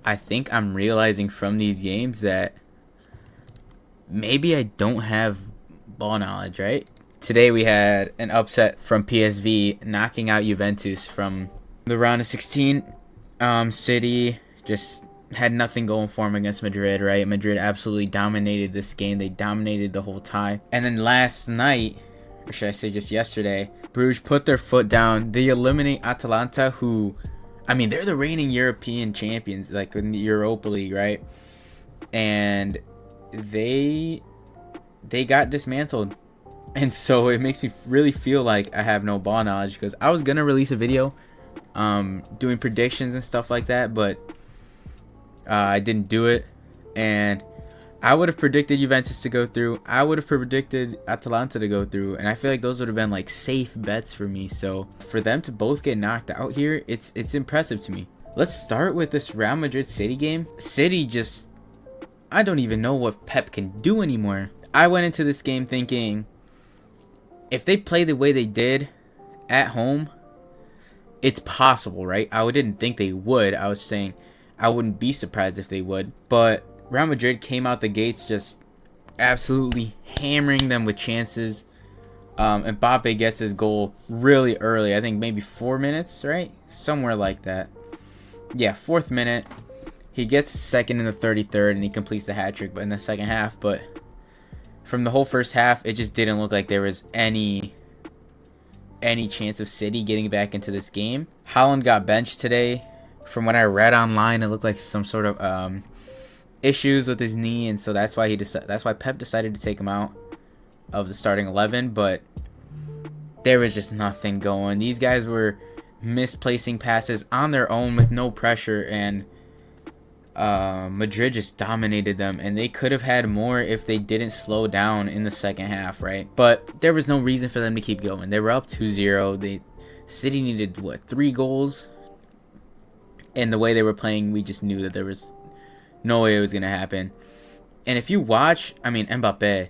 I think I'm realizing from these games that maybe I don't have ball knowledge, right? Today we had an upset from PSV knocking out Juventus from the round of 16. City just had nothing going for them against Madrid, right? Madrid absolutely dominated this game. They dominated the whole tie. And then last night, or should I say just yesterday, Bruges put their foot down. They eliminate Atalanta, who, I mean, they're the reigning European champions, like in the Europa League, right? And they got dismantled. And so it makes me really feel like I have no ball knowledge, because I was gonna release a video doing predictions and stuff like that, but I didn't do it. And I would have predicted Juventus to go through. I would have predicted Atalanta to go through, and I feel like those would have been like safe bets for me. So for them to both get knocked out here, it's impressive to me. Let's start with this Real Madrid City game. City just, I don't even know what Pep can do anymore. I went into this game thinking if they play the way they did at home, it's possible, right? I didn't think they would. I was saying I wouldn't be surprised if they would. But Real Madrid came out the gates just absolutely hammering them with chances. Mbappe gets his goal really early. I think maybe 4 minutes, right? Somewhere like that. Yeah, 4th minute. He gets second in the 33rd, and he completes the hat trick, but in the second half. But from the whole first half, it just didn't look like there was any chance of City getting back into this game. Haaland got benched today. From what I read online, it looked like some sort of issues with his knee, and so that's why Pep decided to take him out of the starting 11. But there was just nothing going. These guys were misplacing passes on their own with no pressure, and Madrid just dominated them, and they could have had more if they didn't slow down in the second half, right? But there was no reason for them to keep going. They were up 2-0. City needed 3 goals, and the way they were playing, we just knew that there was no way it was gonna happen. And if you watch, I mean, Mbappe,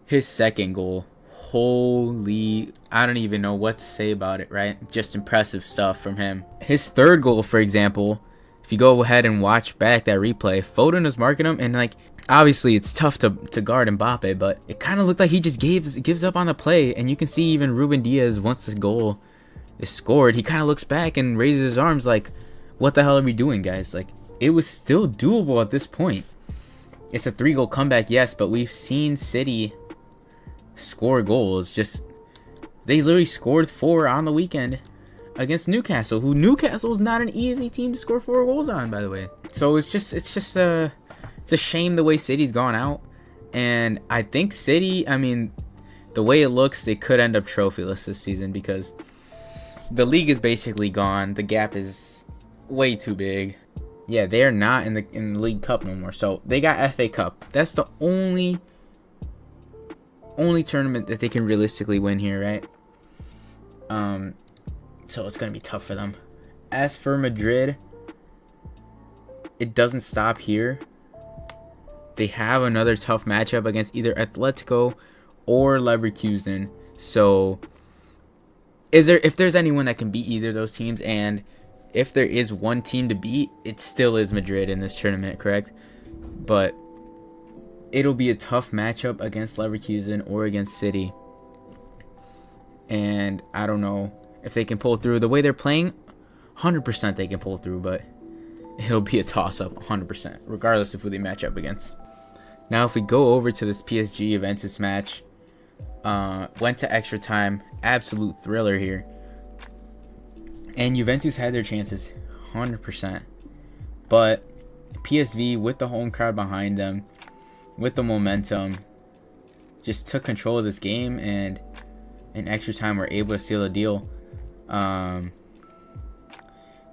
his second goal, holy, I don't even know what to say about it, right? Just impressive stuff from him. His third goal, for example, if you go ahead and watch back that replay, Foden was marking him, and like, obviously it's tough to guard Mbappe, but it kind of looked like he just gives up on the play. And you can see even Ruben Diaz, once the goal is scored, he kind of looks back and raises his arms like, what the hell are we doing, guys? Like, it was still doable at this point. It's a 3-goal comeback, yes, but we've seen City score goals. Just, they literally scored 4 on the weekend against Newcastle, who Newcastle is not an easy team to score 4 goals on, by the way. So it's a shame the way City's gone out. And I think City, I mean, the way it looks, they could end up trophyless this season, because the league is basically gone. The gap is way too big. Yeah, they are not in the League Cup no more. So they got FA Cup. That's the only tournament that they can realistically win here, right? So it's gonna be tough for them. As for Madrid, it doesn't stop here. They have another tough matchup against either Atletico or Leverkusen. So if there's anyone that can beat either of those teams, and if there is one team to beat, it still is Madrid in this tournament, correct? But it'll be a tough matchup against Leverkusen or against City. And I don't know if they can pull through. The way they're playing, 100% they can pull through, but it'll be a toss-up, 100%, regardless of who they match up against. Now, if we go over to this PSG-Juventus match, went to extra time, absolute thriller here. And Juventus had their chances, 100%. But PSV, with the home crowd behind them, with the momentum, just took control of this game, and in extra time were able to seal the deal. The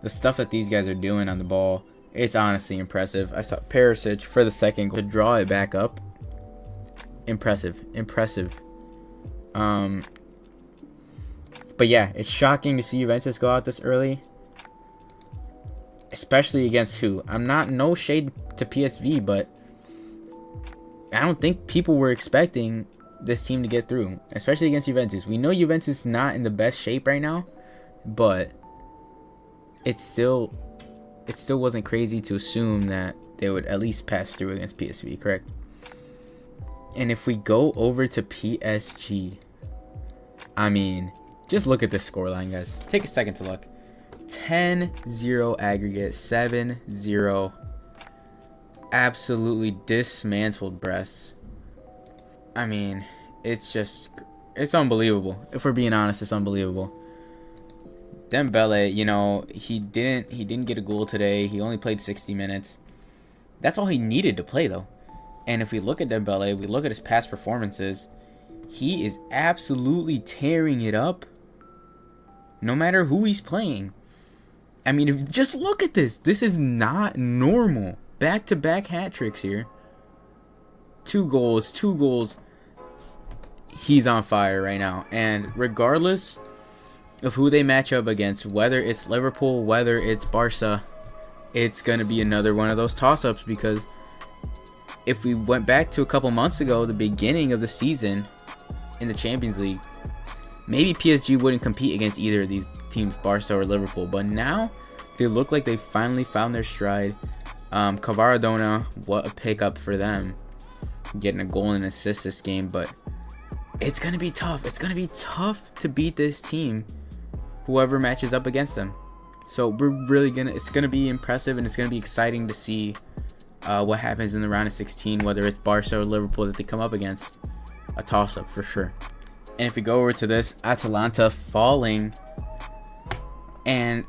stuff that these guys are doing on the ball, it's honestly impressive. I saw Perisic for the second goal to draw it back up. Impressive. But yeah, it's shocking to see Juventus go out this early, especially against who? No shade to PSV, but I don't think people were expecting this team to get through, especially against Juventus. We know Juventus is not in the best shape right now, but it's still it still wasn't crazy to assume that they would at least pass through against PSV, correct? And if we go over to PSG, I mean, just look at this scoreline, guys. Take a second to look. 10-0 aggregate, 7-0. Absolutely dismantled Brest. I mean, it's unbelievable. If we're being honest, it's unbelievable. Dembele, you know, he didn't get a goal today. He only played 60 minutes. That's all he needed to play, though. And if we look at Dembele, we look at his past performances, he is absolutely tearing it up no matter who he's playing. I mean, just look at this. This is not normal. Back-to-back hat tricks here. 2 goals. He's on fire right now. And regardless of who they match up against, whether it's Liverpool, whether it's Barca, it's going to be another one of those toss-ups, because if we went back to a couple months ago, the beginning of the season in the Champions League, maybe PSG wouldn't compete against either of these teams, Barca or Liverpool. But now they look like they finally found their stride. Kvaradona, what a pickup for them, getting a goal and an assist this game. But it's going to be tough. It's going to be tough to beat this team, whoever matches up against them. So it's going to be impressive, and it's going to be exciting to see what happens in the round of 16, whether it's Barca or Liverpool that they come up against. A toss-up for sure. And if we go over to this, Atalanta falling. And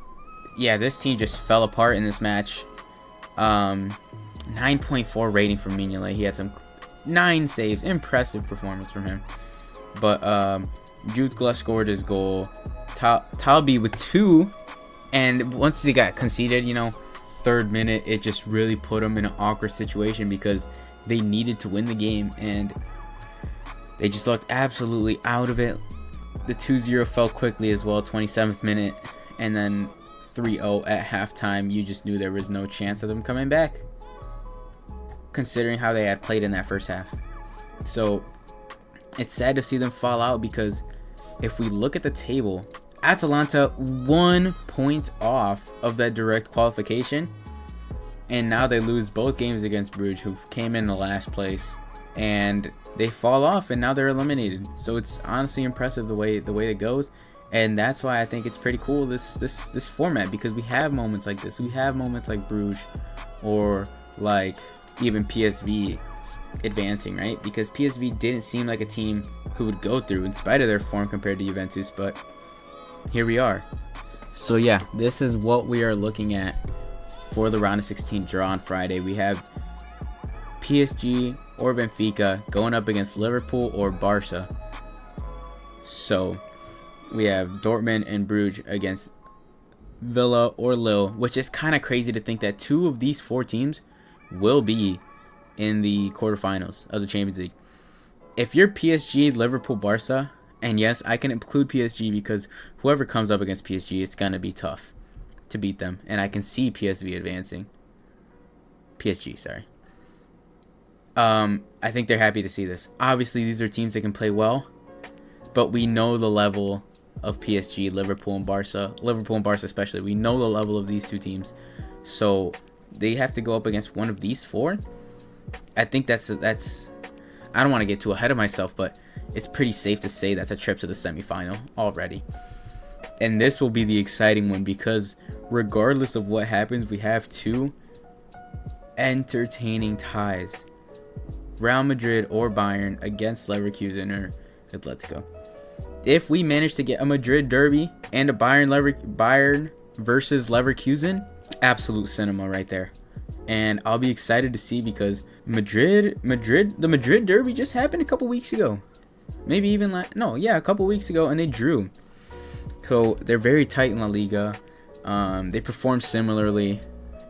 yeah, this team just fell apart in this match. 9.4 rating from Mignolet. He had some 9 saves. Impressive performance from him. But Jutgla scored his goal. Talbi with 2. And once he got conceded, you know, 3rd minute, it just really put them in an awkward situation because they needed to win the game, and they just looked absolutely out of it. The 2-0 fell quickly as well, 27th minute, and then 3-0 at halftime. You just knew there was no chance of them coming back, considering how they had played in that first half. So it's sad to see them fall out, because if we look at the table, Atalanta 1 point off of that direct qualification, and now they lose both games against Bruges, who came in the last place, and they fall off, and now they're eliminated. So it's honestly impressive the way it goes, and that's why I think it's pretty cool, this format, because we have moments like this. We have moments like Bruges, or like even PSV advancing, right? Because PSV didn't seem like a team who would go through in spite of their form compared to Juventus, but here we are. So yeah, this is what we are looking at for the round of 16 draw on Friday. We have PSG or Benfica going up against Liverpool or Barca. So we have Dortmund and Bruges against Villa or Lille, which is kind of crazy to think that 2 of these 4 teams will be in the quarterfinals of the Champions League. If you're PSG, Liverpool, Barca, and yes, I can include PSG because whoever comes up against PSG, it's going to be tough to beat them. And I can see PSV advancing. PSG, sorry. I think they're happy to see this. Obviously, these are teams that can play well, but we know the level of PSG, Liverpool, and Barca. Liverpool and Barca especially. We know the level of these 2 teams. So they have to go up against one of these 4. I think that's I don't want to get too ahead of myself, but it's pretty safe to say that's a trip to the semifinal already. And this will be the exciting one, because regardless of what happens, we have 2 entertaining ties. Real Madrid or Bayern against Leverkusen or Atletico. If we manage to get a Madrid derby and a Bayern versus Leverkusen, absolute cinema right there. And I'll be excited to see, because the Madrid derby just happened a couple weeks ago. Maybe even a couple weeks ago, and they drew. So they're very tight in La Liga. They perform similarly,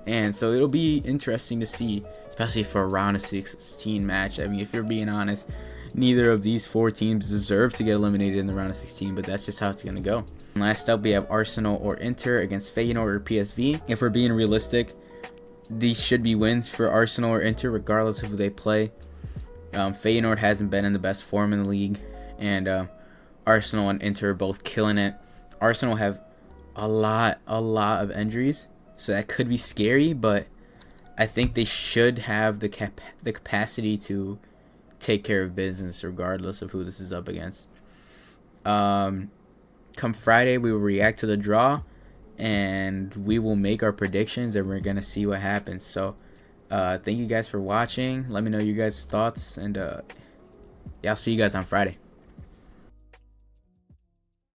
and so it'll be interesting to see, especially for a round of 16 match. I mean, if you're being honest, neither of these 4 teams deserve to get eliminated in the round of 16, but that's just how it's going to go. And last up, we have Arsenal or Inter against Feyenoord or PSV. If we're being realistic, these should be wins for Arsenal or Inter, regardless of who they play. Feyenoord hasn't been in the best form in the league, and Arsenal and Inter are both killing it. Arsenal have a lot of injuries, So that could be scary, but I think they should have the capacity to take care of business regardless of who this is up against. Come Friday, we will react to the draw, and we will make our predictions, and we're gonna see what happens. So, thank you guys for watching. Let me know your guys' thoughts, and yeah, I'll see you guys on Friday.